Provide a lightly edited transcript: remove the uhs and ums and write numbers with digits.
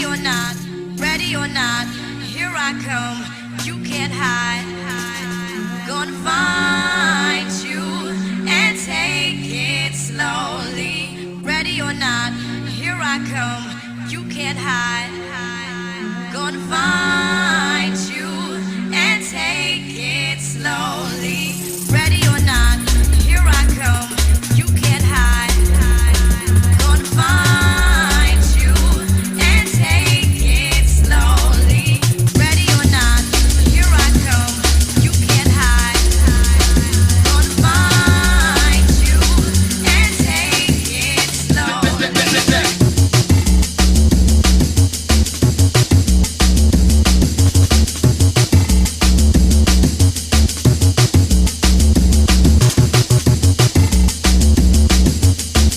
Ready or not, ready or not, here I come. You can't hide. Gonna find you and take it slowly. Ready or not, here I come. You can't hide. Gonna find you.